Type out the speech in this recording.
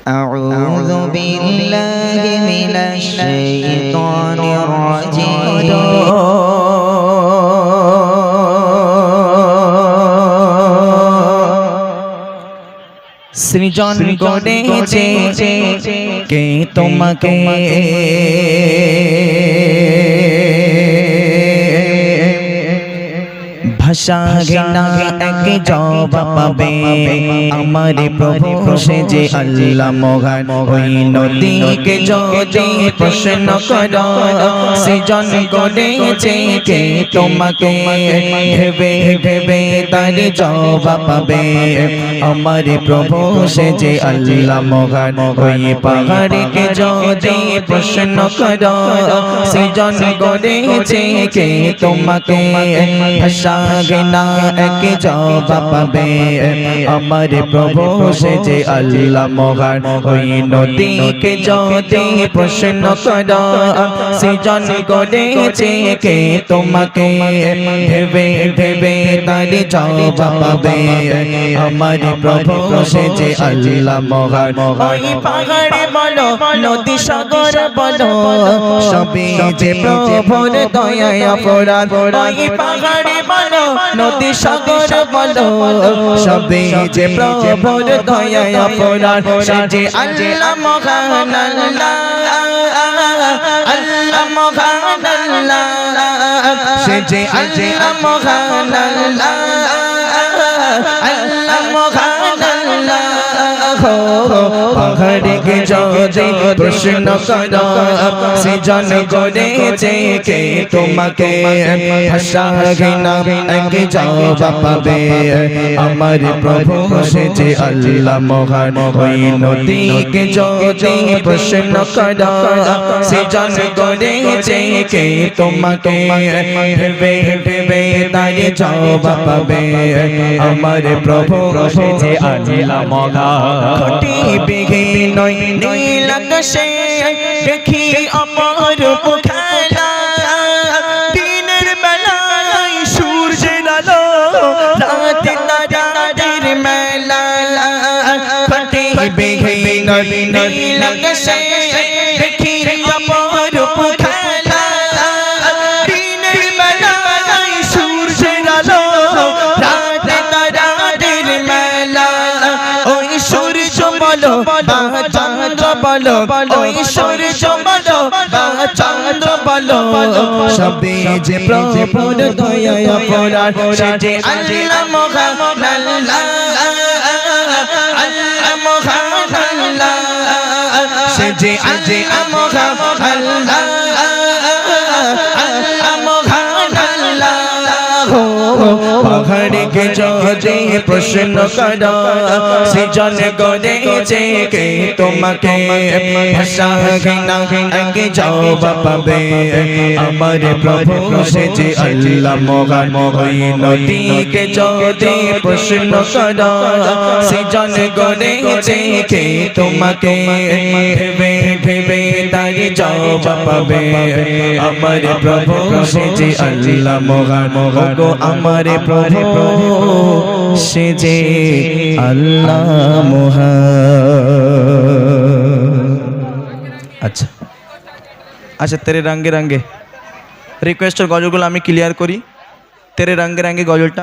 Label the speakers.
Speaker 1: أعوذ بالله من الشيطان الرجيم সৃজন করেছে কে তোমাকে ভাষা ঘেনা এক জবাব পাবে আমার প্রভু সে যে আল্লাহ মহান ওই নদীকে যদি প্রশ্ন করো সৃজন করেছে কে তোমাকে ভেবে ভেবে তার জবাব পাবে আমার প্রভু সে যে আল্লাহ মহান ওই পাহাড়কে যদি প্রশ্ন করো সৃজন করেছে কে তোমাকে ভাষা গেনা এক জবাব পাবে আমার প্রভু সে যে আল্লাহ মহান ওই নদীকে যদি প্রশ্ন করো সৃজন করেছে কে তোমাকে ভেবে ভেবে তার জবাব পাবে আমার প্রভু সে যে আল্লাহ মহান ওই পাহাড়ে বলো নদী সাগর বলো সবই যে প্রভুর দয়ায় অপরাধ ওই পাহাড়ে বলো নদী সাগর বলো সবে যে প্রভুর দয়ায় অপরাধ সে যে আল্লাহ মহান আল্লাহ মহান সে যে আল্লাহ মহান আল্লাহ মহান পাহাড়কে যদি প্রশ্ন করো সৃজন করেছে কে তোমাকে ভাষা ঘেনা এক জবাব পাবে আমার প্রভু সে যে আল্লাহ মহান ওই নদীকে যদি প্রশ্ন করো সৃজন করেছে কে তোমাকে ভেবে ভেবে তার জবাব পাবে আমার প্রভু সে যে আল্লাহ মহান বিঘে নয় নীল আকাশে দেখি অপরূপ খেলা দিনের বেলায় সূর্যের আলো রাতে তারাদের মেলা ঘটে বিঘে নয় নীল আকাশে দেখি অপরূপ খেলা দিনের বেলায় সূর্যের আলো রাতে তারাদের মেলা ওই সূর্য বলো চন্দ্র বলো ওই সূর্য বলো চন্দ্র বলো সবে যে প্রভুর দয়ায় অপরাধ সে যে আল্লাহ মহান আল্লাহ মহান সে যে আল্লাহ মহান আল্লাহ মহান পাহাড়কে যদি প্রশ্ন করো সৃজন করেছে কে তোমাকে ভাষা ঘেনা এক জবাব পাবে আমার প্রভু সে যে আল্লাহ মহান ওই নদীকে যদি প্রশ্ন করো সৃজন করেছে কে তোমাকে ভেবে ভেবে তার জবাব পাবে আমার প্রভু সে যে আল্লাহ মহান গো আমার প্রভু সে যে আল্লাহ মহান আচ্ছা আচ্ছা তেরে রঙে রঙে রিকোয়েস্টের গজলগুলো আমি ক্লিয়ার করি তেরে রঙে রঙে গজলটা